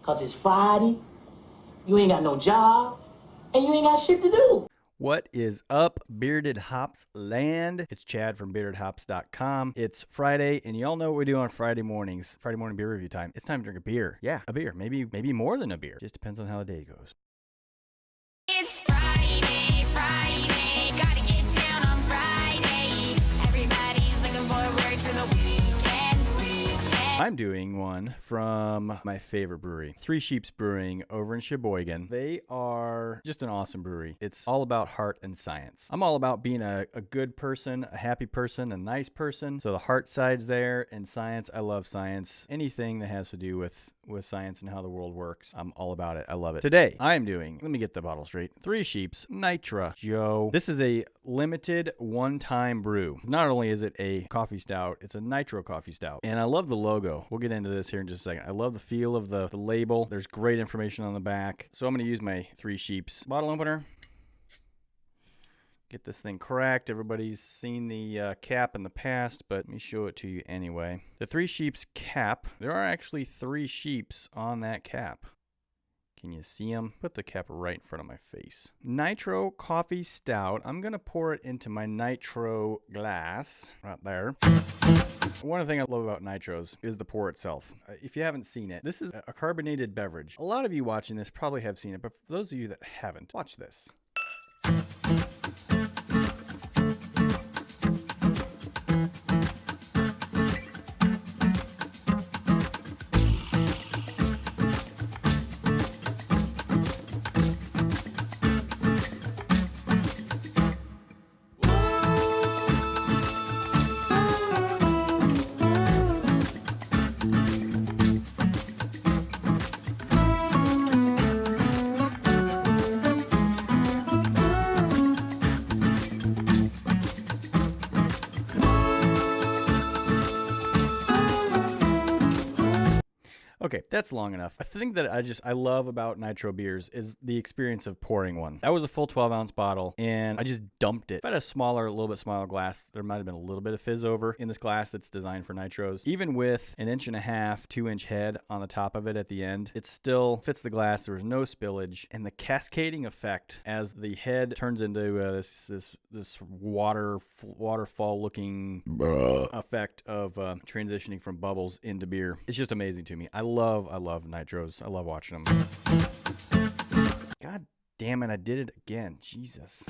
Cause it's Friday, you ain't got no job, and you ain't got shit to do. What is up, Bearded Hops land? It's Chad from beardedhops.com. It's Friday, and y'all know what we do on Friday mornings. Friday morning beer review time. It's time to drink a beer. Yeah, a beer. Maybe more than a beer. Just depends on how the day goes. It's Friday, gotta get down on Friday. Everybody's looking forward to the weekend. I'm doing one from my favorite brewery, Three Sheeps Brewing over in Sheboygan. They are just an awesome brewery. It's all about heart and science. I'm all about being a good person, a happy person, a nice person. So the heart side's there, and science, I love science. Anything that has to do with science and how the world works, I'm all about it. I love it. Today, I am doing, let me get the bottle straight, Three Sheeps Nitro Joe. This is a limited one-time brew. Not only is it a coffee stout, it's a nitro coffee stout. And I love the logo. We'll get into this here in just a second. I love the feel of the label. There's great information on the back. So I'm going to use my Three Sheeps bottle opener. Get this thing cracked. Everybody's seen the cap in the past, but let me show it to you anyway. The Three Sheeps cap, there are actually 3 sheeps on that cap. Can you see them? Put the cap right in front of my face. Nitro coffee stout. I'm going to pour it into my nitro glass right there. One thing I love about nitros is the pour itself. If you haven't seen it, this is a carbonated beverage. A lot of you watching this probably have seen it, but for those of you that haven't, watch this. Okay, that's long enough. I think that I love about nitro beers is the experience of pouring one. That was a full 12-ounce bottle, and I just dumped it. If I had a little bit smaller glass, there might have been a little bit of fizz over in this glass that's designed for nitros. Even with an 1.5-inch, 2-inch head on the top of it at the end, it still fits the glass. There was no spillage, and the cascading effect as the head turns into this waterfall-looking effect of transitioning from bubbles into beer. It's just amazing to me. I love nitros. I love watching them. God damn it, I did it again. Jesus.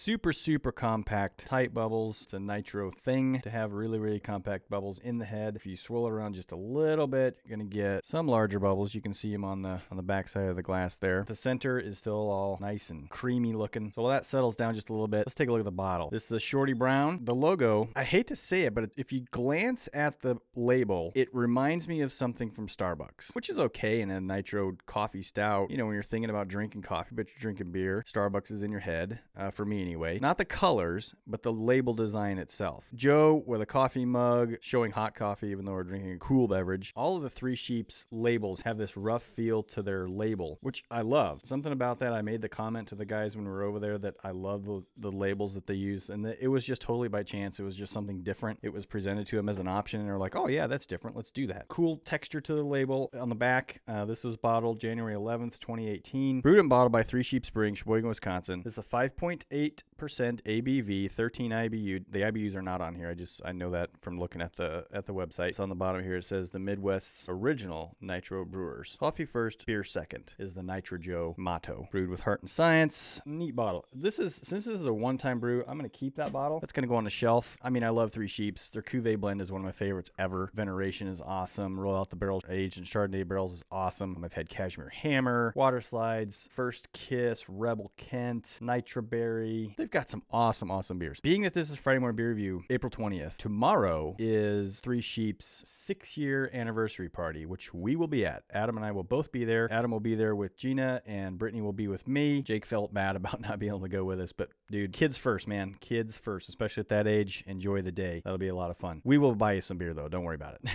Super compact, tight bubbles. It's a nitro thing to have really compact bubbles in the head. If you swirl it around just a little bit, you're gonna get some larger bubbles. You can see them on the back side of the glass there. The center is still all nice and creamy looking. So while that settles down just a little bit, let's take a look at the bottle. This is a Shorty Brown. The logo, I hate to say it, but if you glance at the label, it reminds me of something from Starbucks, which is okay in a nitro coffee stout. You know, when you're thinking about drinking coffee, but you're drinking beer, Starbucks is in your head, for me anyway. Not the colors, but the label design itself. Joe with a coffee mug showing hot coffee, even though we're drinking a cool beverage. All of the Three Sheeps labels have this rough feel to their label, which I love. Something about that, I made the comment to the guys when we were over there that I love the labels that they use, and it was just totally by chance. It was just something different. It was presented to them as an option, and they're like, oh yeah, that's different. Let's do that. Cool texture to the label on the back. This was bottled January 11th, 2018. Brewed and bottled by Three Sheeps Brewing, Sheboygan, Wisconsin. This is a 5.8% ABV, 13 IBU. The IBUs are not on here. I know that from looking at the website. It's on the bottom here. It says the Midwest's original nitro brewers. Coffee first, beer second is the Nitro Joe motto. Brewed with heart and science. Neat bottle. Since this is a one-time brew, I'm going to keep that bottle. That's going to go on the shelf. I mean, I love Three Sheeps. Their Cuvée blend is one of my favorites ever. Veneration is awesome. Roll out the barrels aged in Chardonnay barrels is awesome. I've had Cashmere Hammer, Water Slides, First Kiss, Rebel Kent, Nitro Berry. They've got some awesome beers. Being that this is Friday Morning Beer Review, April 20th, tomorrow is Three Sheeps' 6-year anniversary party, which we will be at. Adam and I will both be there. Adam will be there with Gina, and Brittany will be with me. Jake felt bad about not being able to go with us, but dude, kids first, man. Kids first, especially at that age. Enjoy the day. That'll be a lot of fun. We will buy you some beer, though. Don't worry about it.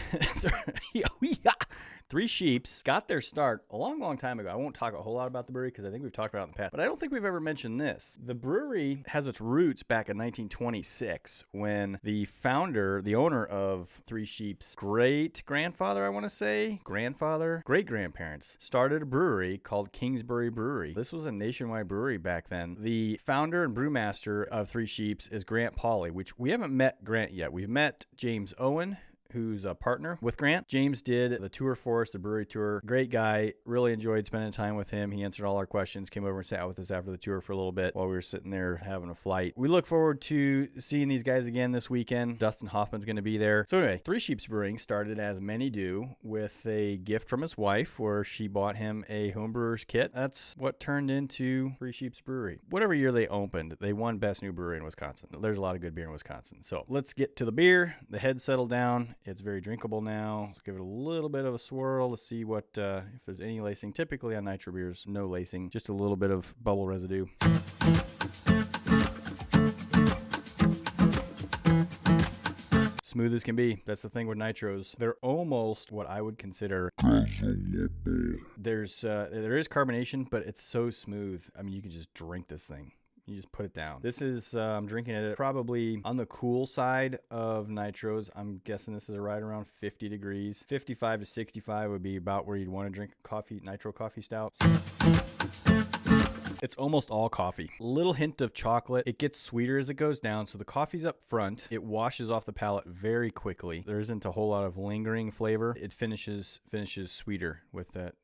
He Yeah. Three Sheeps got their start a long time ago. I won't talk a whole lot about the brewery because I think we've talked about it in the past, but I don't think we've ever mentioned this. The brewery has its roots back in 1926 when the founder, the owner of Three Sheeps' great-grandfather, I want to say, great-grandparents, started a brewery called Kingsbury Brewery. This was a nationwide brewery back then. The founder and brewmaster of Three Sheeps is Grant Pauley, which we haven't met Grant yet. We've met James Owen, who's a partner with Grant. James did the tour for us, the brewery tour. Great guy. Really enjoyed spending time with him. He answered all our questions, came over and sat with us after the tour for a little bit while we were sitting there having a flight. We look forward to seeing these guys again this weekend. Dustin Hoffman's going to be there. So anyway, Three Sheeps Brewing started, as many do, with a gift from his wife where she bought him a homebrewer's kit. That's what turned into Three Sheeps Brewery. Whatever year they opened, they won Best New Brewery in Wisconsin. There's a lot of good beer in Wisconsin. So let's get to the beer. The head's settled down. It's very drinkable now. Let's give it a little bit of a swirl to see what if there's any lacing. Typically on Nitro beers, no lacing, just a little bit of bubble residue. Smooth as can be. That's the thing with Nitros. They're almost what I would consider. There is carbonation, but it's so smooth. I mean, you can just drink this thing. You just put it down. This is, I'm drinking it probably on the cool side of Nitros. I'm guessing this is right around 50 degrees. 55 to 65 would be about where you'd want to drink coffee, Nitro coffee stout. It's almost all coffee. Little hint of chocolate. It gets sweeter as it goes down, so the coffee's up front. It washes off the palate very quickly. There isn't a whole lot of lingering flavor. It finishes sweeter with that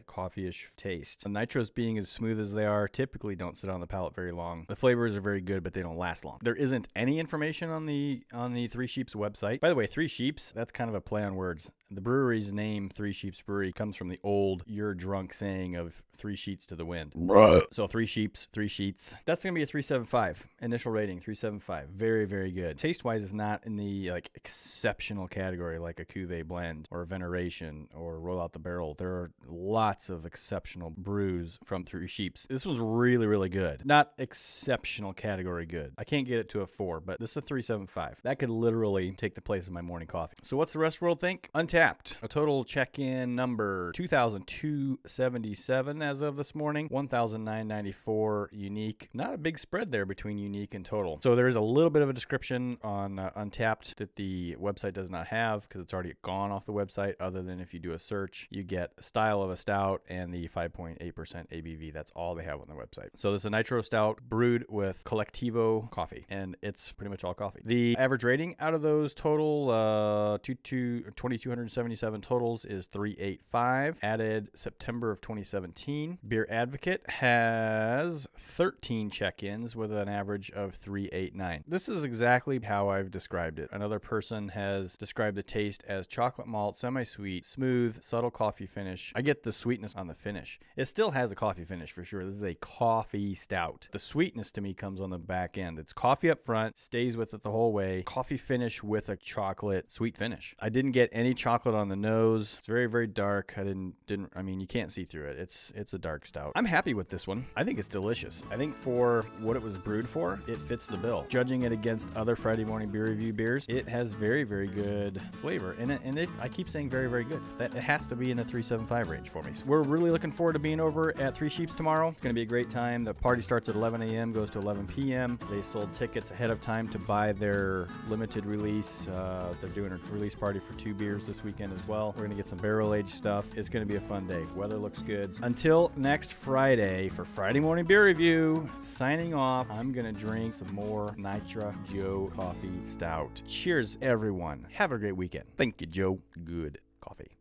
coffee-ish taste. The Nitros, being as smooth as they are, typically don't sit on the palate very long. The flavors are very good, but they don't last long. There isn't any information on the Three Sheeps website. By the way, Three Sheeps, that's kind of a play on words. The brewery's name, Three Sheeps Brewery, comes from the old "you're drunk" saying of three sheets to the wind. Right. So Three Sheeps, three sheets. That's going to be a 3.75. Initial rating, 3.75. Very, very good. Taste-wise, is not in the exceptional category like a Cuvée blend or a Veneration or Roll Out the Barrel. There are lots of exceptional brews from Three Sheeps. This one's really, really good. Not exceptional category good. I can't get it to a 4, but this is a 3.75. That could literally take the place of my morning coffee. So what's the rest of the world think? Untapped. A total check-in number 2,277 as of this morning. 1,994 unique. Not a big spread there between unique and total. So there is a little bit of a description on Untapped that the website does not have because it's already gone off the website, other than if you do a search, you get a style of a stout and the 5.8% ABV. That's all they have on their website. So this is a Nitro Stout brewed with Collectivo coffee, and it's pretty much all coffee. The average rating out of those total 2,277 totals is 3.85. Added September of 2017. Beer Advocate has 13 check-ins with an average of 3.89. This is exactly how I've described it. Another person has described the taste as chocolate malt, semi-sweet, smooth, subtle coffee finish. I get the sweetness on the finish. It still has a coffee finish for sure. This is a coffee stout. The sweetness to me comes on the back end. It's coffee up front, stays with it the whole way. Coffee finish with a chocolate sweet finish. I didn't get any chocolate on the nose. It's very, very dark. I mean, you can't see through it. It's a dark stout. I'm happy with this one. I think it's delicious. I think for what it was brewed for, it fits the bill. Judging it against other Friday morning beer review beers, it has very, very good flavor. I keep saying very, very good. That it has to be in the 3.75 range for me. So we're really looking forward to being over at Three Sheeps tomorrow. It's going to be a great time. The party starts at 11 a.m., goes to 11 p.m. They sold tickets ahead of time to buy their limited release. They're doing a release party for 2 beers this weekend as well. We're going to get some barrel-aged stuff. It's going to be a fun day. Weather looks good. Until next Friday for Friday Morning Beer Review, signing off, I'm going to drink some more Nitro Joe Coffee Stout. Cheers, everyone. Have a great weekend. Thank you, Joe. Good coffee.